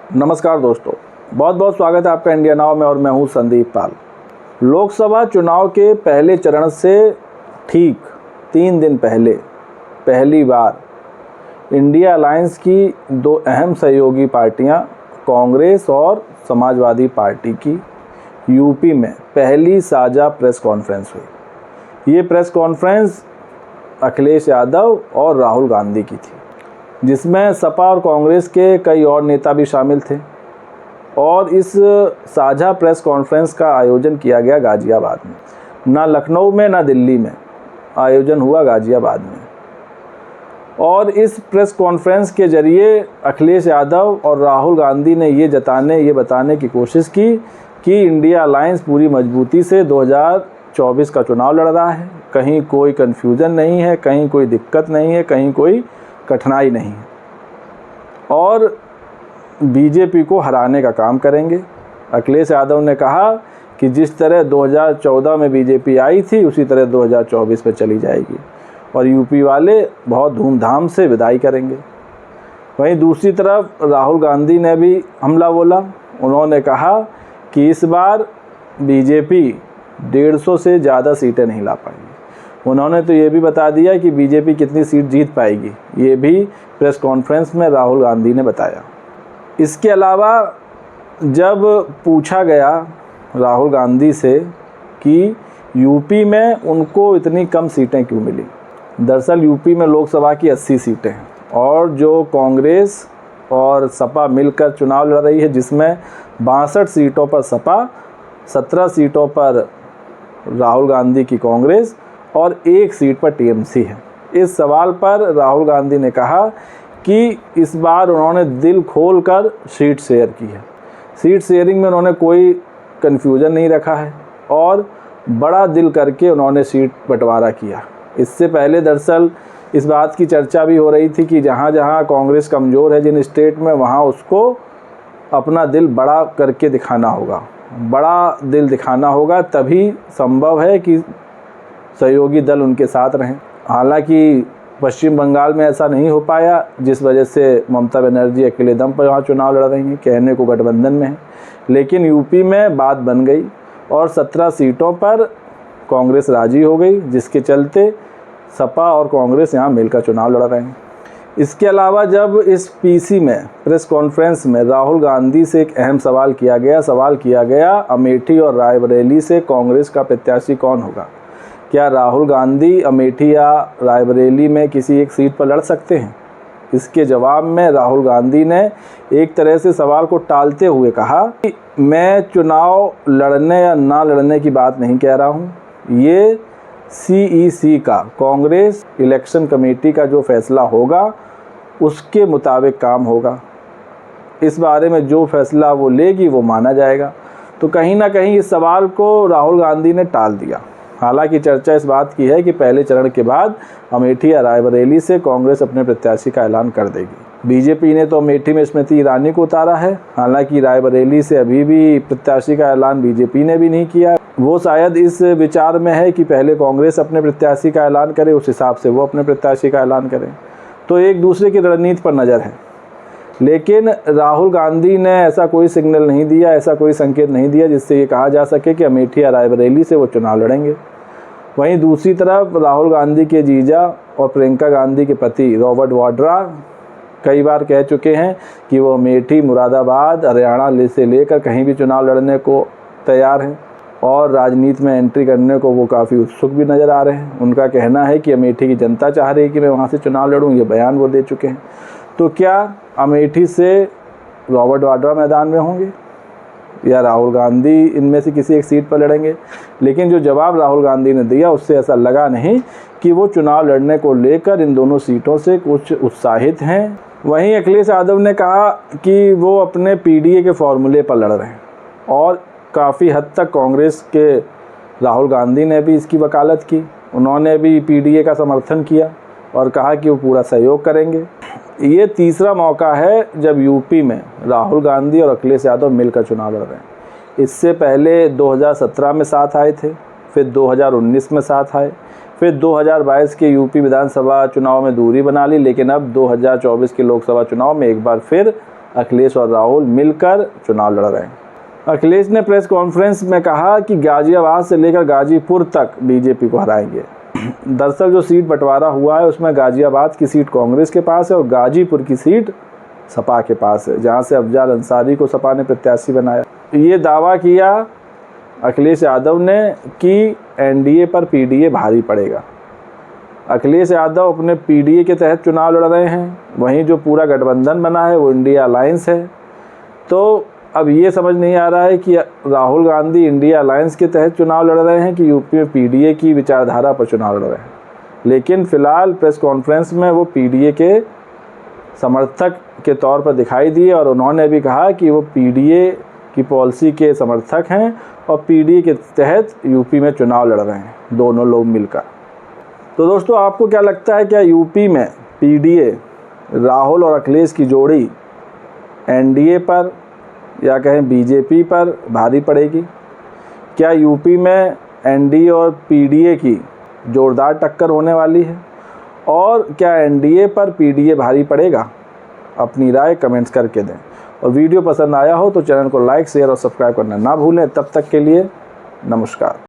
नमस्कार दोस्तों, बहुत बहुत स्वागत है आपका इंडिया नाउ में और मैं हूं संदीप पाल। लोकसभा चुनाव के पहले चरण से ठीक 3 दिन पहले पहली बार इंडिया अलायंस की दो अहम सहयोगी पार्टियां कांग्रेस और समाजवादी पार्टी की यूपी में पहली साझा प्रेस कॉन्फ्रेंस हुई। ये प्रेस कॉन्फ्रेंस अखिलेश यादव और राहुल गांधी की थी, जिसमें सपा और कांग्रेस के कई और नेता भी शामिल थे और इस साझा प्रेस कॉन्फ्रेंस का आयोजन किया गया गाज़ियाबाद में। ना लखनऊ में ना दिल्ली में, आयोजन हुआ गाज़ियाबाद में। और इस प्रेस कॉन्फ्रेंस के ज़रिए अखिलेश यादव और राहुल गांधी ने ये बताने की कोशिश की कि इंडिया अलायंस पूरी मजबूती से 2024 का चुनाव लड़ रहा है। कहीं कोई कन्फ्यूज़न नहीं है, कहीं कोई दिक्कत नहीं है, कहीं कोई कठिनाई नहीं है और बीजेपी को हराने का काम करेंगे। अखिलेश यादव ने कहा कि जिस तरह 2014 में बीजेपी आई थी उसी तरह 2024 में चली जाएगी और यूपी वाले बहुत धूमधाम से विदाई करेंगे। वहीं दूसरी तरफ राहुल गांधी ने भी हमला बोला। उन्होंने कहा कि इस बार बीजेपी 150 से ज़्यादा सीटें नहीं ला पाएगी। उन्होंने तो ये भी बता दिया कि बीजेपी कितनी सीट जीत पाएगी, ये भी प्रेस कॉन्फ्रेंस में राहुल गांधी ने बताया। इसके अलावा जब पूछा गया राहुल गांधी से कि यूपी में उनको इतनी कम सीटें क्यों मिली, दरअसल यूपी में लोकसभा की 80 सीटें हैं और जो कांग्रेस और सपा मिलकर चुनाव लड़ रही है, जिसमें 62 सीटों पर सपा, 17 सीटों पर राहुल गांधी की कांग्रेस और 1 सीट पर टीएमसी है। इस सवाल पर राहुल गांधी ने कहा कि इस बार उन्होंने दिल खोल कर सीट शेयर की है। सीट शेयरिंग में उन्होंने कोई कन्फ्यूज़न नहीं रखा है और बड़ा दिल करके उन्होंने सीट बंटवारा किया। इससे पहले दरअसल इस बात की चर्चा भी हो रही थी कि जहाँ जहाँ कांग्रेस कमज़ोर है जिन स्टेट में, वहाँ उसको अपना दिल बड़ा करके दिखाना होगा, बड़ा दिल दिखाना होगा, तभी संभव है कि सहयोगी दल उनके साथ रहें। हालांकि पश्चिम बंगाल में ऐसा नहीं हो पाया, जिस वजह से ममता बनर्जी अकेले दम पर वहाँ चुनाव लड़ रही हैं, कहने को गठबंधन में है। लेकिन यूपी में बात बन गई और 17 सीटों पर कांग्रेस राजी हो गई, जिसके चलते सपा और कांग्रेस यहाँ मिलकर चुनाव लड़ रहे हैं। इसके अलावा जब इस पीसी में प्रेस कॉन्फ्रेंस में राहुल गांधी से एक अहम सवाल किया गया अमेठी और रायबरेली से कांग्रेस का प्रत्याशी कौन होगा, क्या राहुल गांधी अमेठी या रायबरेली में किसी एक सीट पर लड़ सकते हैं। इसके जवाब में राहुल गांधी ने एक तरह से सवाल को टालते हुए कहा कि मैं चुनाव लड़ने या ना लड़ने की बात नहीं कह रहा हूँ, ये CEC का, कांग्रेस इलेक्शन कमेटी का जो फैसला होगा उसके मुताबिक काम होगा। इस बारे में जो फैसला वो लेगी वो माना जाएगा। तो कहीं ना कहीं इस सवाल को राहुल गांधी ने टाल दिया। हालांकि चर्चा इस बात की है कि पहले चरण के बाद अमेठी या रायबरेली से कांग्रेस अपने प्रत्याशी का ऐलान कर देगी। बीजेपी ने तो अमेठी में स्मृति ईरानी को उतारा है, हालांकि रायबरेली से अभी भी प्रत्याशी का ऐलान बीजेपी ने भी नहीं किया। वो शायद इस विचार में है कि पहले कांग्रेस अपने प्रत्याशी का ऐलान करे, उस हिसाब से वो अपने प्रत्याशी का ऐलान करें। तो एक दूसरे की रणनीति पर नज़र है। लेकिन राहुल गांधी ने ऐसा कोई सिग्नल नहीं दिया, ऐसा कोई संकेत नहीं दिया जिससे ये कहा जा सके कि अमेठी या रायबरेली से वो चुनाव लड़ेंगे। वहीं दूसरी तरफ राहुल गांधी के जीजा और प्रियंका गांधी के पति रॉबर्ट वाड्रा कई बार कह चुके हैं कि वो अमेठी, मुरादाबाद, हरियाणा से लेकर कहीं भी चुनाव लड़ने को तैयार हैं और राजनीति में एंट्री करने को वो काफ़ी उत्सुक भी नज़र आ रहे हैं। उनका कहना है कि अमेठी की जनता चाह रही है कि मैं वहाँ से चुनाव लड़ूँ, ये बयान वो दे चुके हैं। तो क्या अमेठी से रॉबर्ट वाड्रा मैदान में होंगे या राहुल गांधी इनमें से किसी एक सीट पर लड़ेंगे? लेकिन जो जवाब राहुल गांधी ने दिया उससे ऐसा लगा नहीं कि वो चुनाव लड़ने को लेकर इन दोनों सीटों से कुछ उत्साहित हैं। वहीं अखिलेश यादव ने कहा कि वो अपने PDA के फॉर्मूले पर लड़ रहे हैं और काफ़ी हद तक कांग्रेस के राहुल गांधी ने भी इसकी वकालत की। उन्होंने भी PDA का समर्थन किया और कहा कि वो पूरा सहयोग करेंगे। ये तीसरा मौका है जब यूपी में राहुल गांधी और अखिलेश यादव मिलकर चुनाव लड़ रहे हैं। इससे पहले 2017 में साथ आए थे, फिर 2019 में साथ आए, फिर 2022 के यूपी विधानसभा चुनाव में दूरी बना ली, लेकिन अब 2024 के लोकसभा चुनाव में एक बार फिर अखिलेश और राहुल मिलकर चुनाव लड़ रहे हैं। अखिलेश ने प्रेस कॉन्फ्रेंस में कहा कि गाजियाबाद से लेकर गाजीपुर तक बीजेपी को हराएंगे। दरअसल जो सीट बंटवारा हुआ है उसमें गाजियाबाद की सीट कांग्रेस के पास है और गाजीपुर की सीट सपा के पास है, जहां से अफजल अंसारी को सपा ने प्रत्याशी बनाया। ये दावा किया अखिलेश यादव ने कि एनडीए पर पीडीए भारी पड़ेगा। अखिलेश यादव अपने पीडीए के तहत चुनाव लड़ रहे हैं, वहीं जो पूरा गठबंधन बना है वो इंडिया अलायंस है। तो अब ये समझ नहीं आ रहा है कि राहुल गांधी इंडिया अलायंस के तहत चुनाव लड़ रहे हैं कि यूपी में पीडीए की विचारधारा पर चुनाव लड़ रहे हैं। लेकिन फिलहाल प्रेस कॉन्फ्रेंस में वो पीडीए के समर्थक के तौर पर दिखाई दिए और उन्होंने भी कहा कि वो पीडीए की पॉलिसी के समर्थक हैं और पीडीए के तहत यूपी में चुनाव लड़ रहे हैं, दोनों लोग मिलकर। तो दोस्तों, आपको क्या लगता है, क्या यूपी में पीडीए राहुल और अखिलेश की जोड़ी एनडीए पर या कहें बीजेपी पर भारी पड़ेगी? क्या यूपी में एनडीए और पीडीए की जोरदार टक्कर होने वाली है? और क्या एनडीए पर पीडीए भारी पड़ेगा? अपनी राय कमेंट्स करके दें और वीडियो पसंद आया हो तो चैनल को लाइक, शेयर और सब्सक्राइब करना ना भूलें। तब तक के लिए नमस्कार।